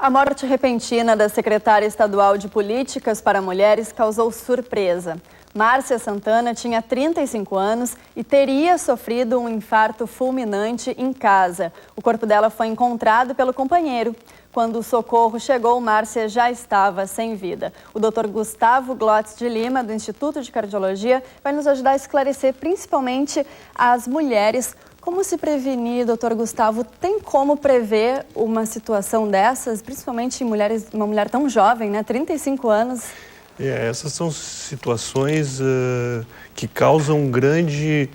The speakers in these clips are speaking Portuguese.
A morte repentina da secretária estadual de Políticas para Mulheres causou surpresa. Márcia Santana tinha 35 anos e teria sofrido um infarto fulminante em casa. O corpo dela foi encontrado pelo companheiro. Quando o socorro chegou, Márcia já estava sem vida. O Dr. Gustavo Glotz de Lima, do Instituto de Cardiologia, vai nos ajudar a esclarecer principalmente as mulheres. Como se prevenir, doutor Gustavo? Tem como prever uma situação dessas, principalmente em mulheres, uma mulher tão jovem, né? 35 anos. Essas são situações que causam um grande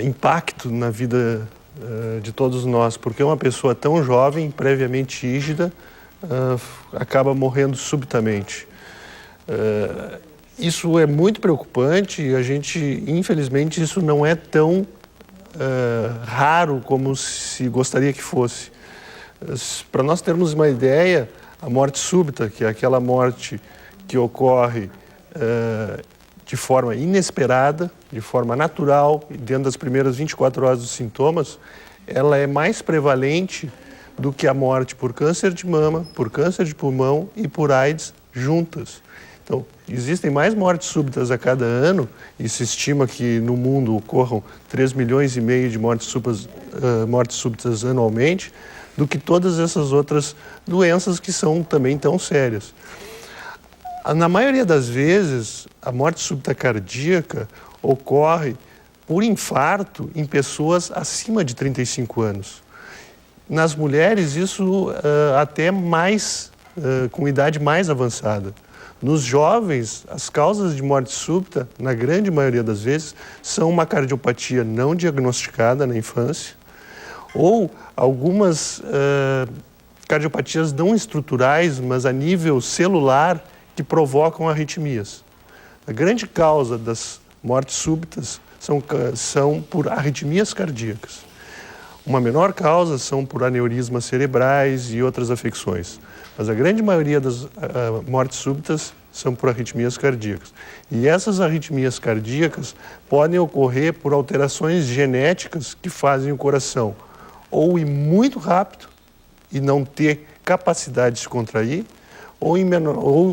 impacto na vida de todos nós, porque uma pessoa tão jovem, previamente rígida, acaba morrendo subitamente. Isso é muito preocupante e a gente, infelizmente, isso não é tão raro como se gostaria que fosse. Para nós termos uma ideia, a morte súbita, que é aquela morte que ocorre de forma inesperada, de forma natural, dentro das primeiras 24 horas dos sintomas, ela é mais prevalente do que a morte por câncer de mama, por câncer de pulmão e por AIDS juntas. Então, existem mais mortes súbitas a cada ano, e se estima que no mundo ocorram 3,5 milhões de mortes súbitas anualmente, do que todas essas outras doenças que são também tão sérias. Na maioria das vezes, a morte súbita cardíaca ocorre por infarto em pessoas acima de 35 anos. Nas mulheres, isso até mais, com idade mais avançada. Nos jovens, as causas de morte súbita, na grande maioria das vezes, são uma cardiopatia não diagnosticada na infância ou algumas cardiopatias não estruturais, mas a nível celular, que provocam arritmias. A grande causa das mortes súbitas são por arritmias cardíacas. Uma menor causa são por aneurismas cerebrais e outras afecções. Mas a grande maioria das mortes súbitas são por arritmias cardíacas. E essas arritmias cardíacas podem ocorrer por alterações genéticas que fazem o coração ou ir muito rápido e não ter capacidade de se contrair, ou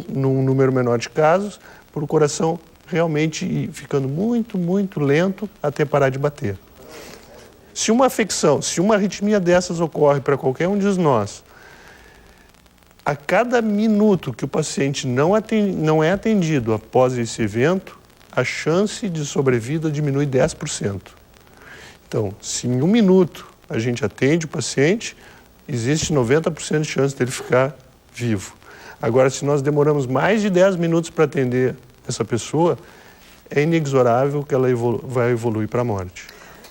num número menor de casos, por o coração realmente ir ficando muito, muito lento até parar de bater. Se uma afecção, se uma arritmia dessas ocorre para qualquer um de nós, a cada minuto que o paciente não é atendido após esse evento, a chance de sobrevida diminui 10%. Então, se em 1 minuto a gente atende o paciente, existe 90% de chance dele ficar vivo. Agora, se nós demoramos mais de 10 minutos para atender essa pessoa, é inexorável que ela vai evoluir para a morte.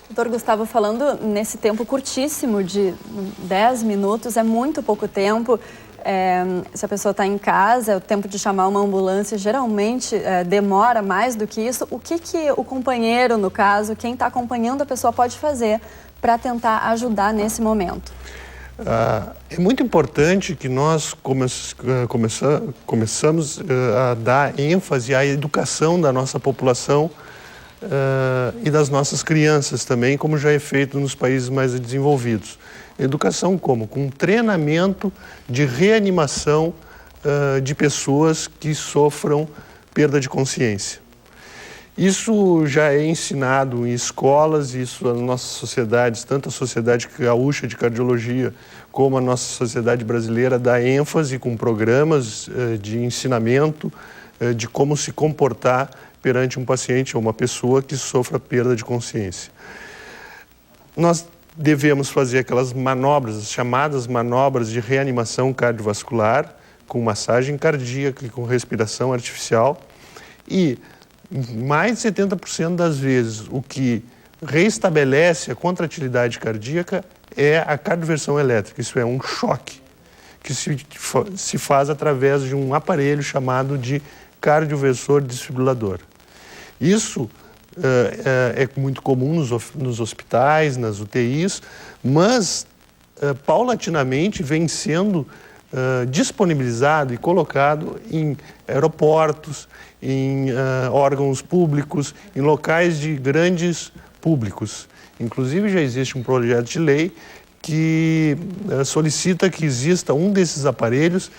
Doutor Gustavo, falando nesse tempo curtíssimo de 10 minutos, é muito pouco tempo. Se a pessoa está em casa, o tempo de chamar uma ambulância geralmente demora mais do que isso. O que o companheiro, no caso, quem está acompanhando a pessoa pode fazer para tentar ajudar nesse momento? É muito importante que nós começamos a dar ênfase à educação da nossa população e das nossas crianças também, como já é feito nos países mais desenvolvidos. Educação como? Com treinamento de reanimação de pessoas que sofram perda de consciência. Isso já é ensinado em escolas, isso as nossas sociedades, tanto a Sociedade Gaúcha de Cardiologia como a nossa sociedade brasileira, dá ênfase com programas de ensinamento de como se comportar perante um paciente ou uma pessoa que sofra perda de consciência. Nós devemos fazer aquelas manobras, as chamadas manobras de reanimação cardiovascular, com massagem cardíaca e com respiração artificial. E mais de 70% das vezes o que reestabelece a contratilidade cardíaca é a cardioversão elétrica, isso é um choque que se faz através de um aparelho chamado de cardioversor desfibrilador. Isso é muito comum nos hospitais, nas UTIs, mas paulatinamente vem sendo disponibilizado e colocado em aeroportos, em órgãos públicos, em locais de grandes públicos. Inclusive já existe um projeto de lei que solicita que exista um desses aparelhos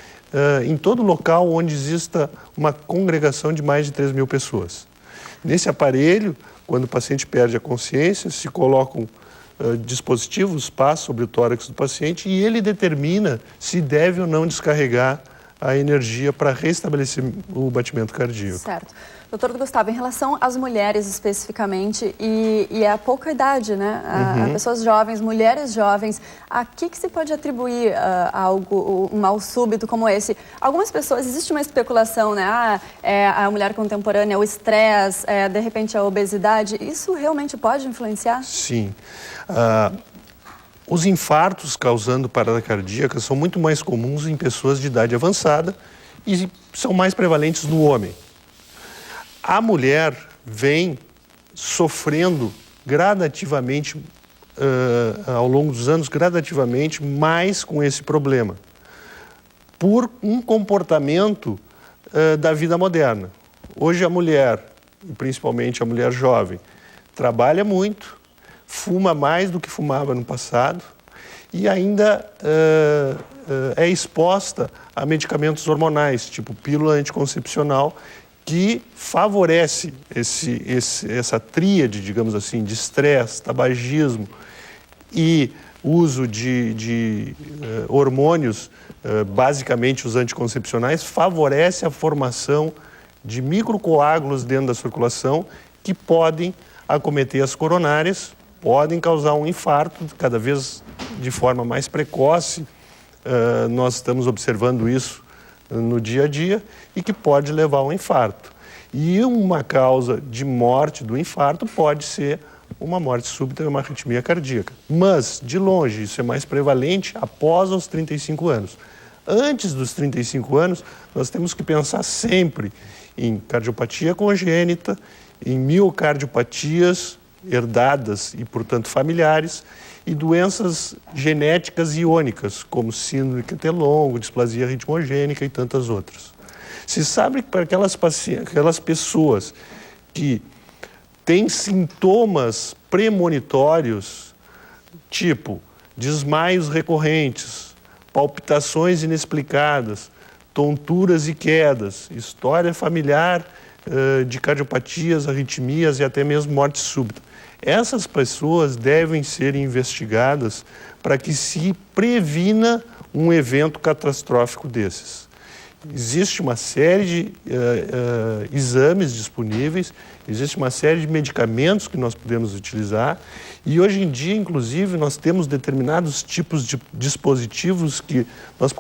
em todo local onde exista uma congregação de mais de 3.000 pessoas. Nesse aparelho, quando o paciente perde a consciência, se colocam dispositivos, pás sobre o tórax do paciente e ele determina se deve ou não descarregar a energia para restabelecer o batimento cardíaco. Certo. Doutor Gustavo, em relação às mulheres especificamente e a pouca idade, né? A pessoas jovens, mulheres jovens, a que se pode atribuir um mal súbito como esse? Algumas pessoas, existe uma especulação, né? A mulher contemporânea, o estresse, de repente a obesidade, isso realmente pode influenciar? Sim. Os infartos causando parada cardíaca são muito mais comuns em pessoas de idade avançada e são mais prevalentes no homem. A mulher vem sofrendo gradativamente, ao longo dos anos, gradativamente mais com esse problema, por um comportamento da vida moderna. Hoje a mulher, e principalmente a mulher jovem, trabalha muito, fuma mais do que fumava no passado e ainda é exposta a medicamentos hormonais, tipo pílula anticoncepcional, que favorece essa tríade, digamos assim, de estresse, tabagismo e uso de hormônios, basicamente os anticoncepcionais, favorece a formação de microcoágulos dentro da circulação que podem acometer as coronárias, podem causar um infarto, cada vez de forma mais precoce. Nós estamos observando isso no dia a dia e que pode levar a um infarto. E uma causa de morte do infarto pode ser uma morte súbita e uma arritmia cardíaca. Mas, de longe, isso é mais prevalente após os 35 anos. Antes dos 35 anos, nós temos que pensar sempre em cardiopatia congênita, em miocardiopatias herdadas e, portanto, familiares, e doenças genéticas iônicas, como síndrome de QT-longo, displasia ritmogênica e tantas outras. Se sabe que para aquelas pessoas que têm sintomas premonitórios, tipo desmaios recorrentes, palpitações inexplicadas, tonturas e quedas, história familiar de cardiopatias, arritmias e até mesmo morte súbita. Essas pessoas devem ser investigadas para que se previna um evento catastrófico desses. Existe uma série de exames disponíveis, existe uma série de medicamentos que nós podemos utilizar e hoje em dia, inclusive, nós temos determinados tipos de dispositivos que nós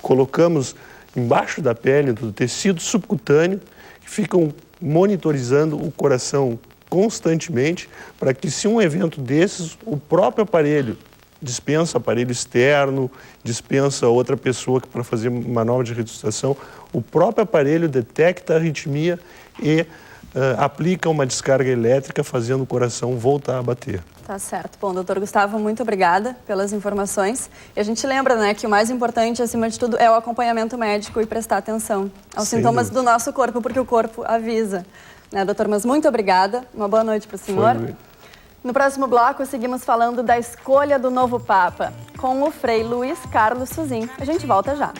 colocamos embaixo da pele, do tecido subcutâneo, que ficam monitorizando o coração constantemente para que, se um evento desses, o próprio aparelho dispensa aparelho externo, dispensa outra pessoa para fazer manobra de ressuscitação, o próprio aparelho detecta a arritmia e aplica uma descarga elétrica, fazendo o coração voltar a bater. Tá certo. Bom, doutor Gustavo, muito obrigada pelas informações. E a gente lembra, né, que o mais importante, acima de tudo, é o acompanhamento médico e prestar atenção aos sintomas do nosso corpo, porque o corpo avisa. Né, doutor? Mas muito obrigada. Uma boa noite para o senhor. No próximo bloco, seguimos falando da escolha do novo Papa, com o Frei Luiz Carlos Suzin. A gente volta já.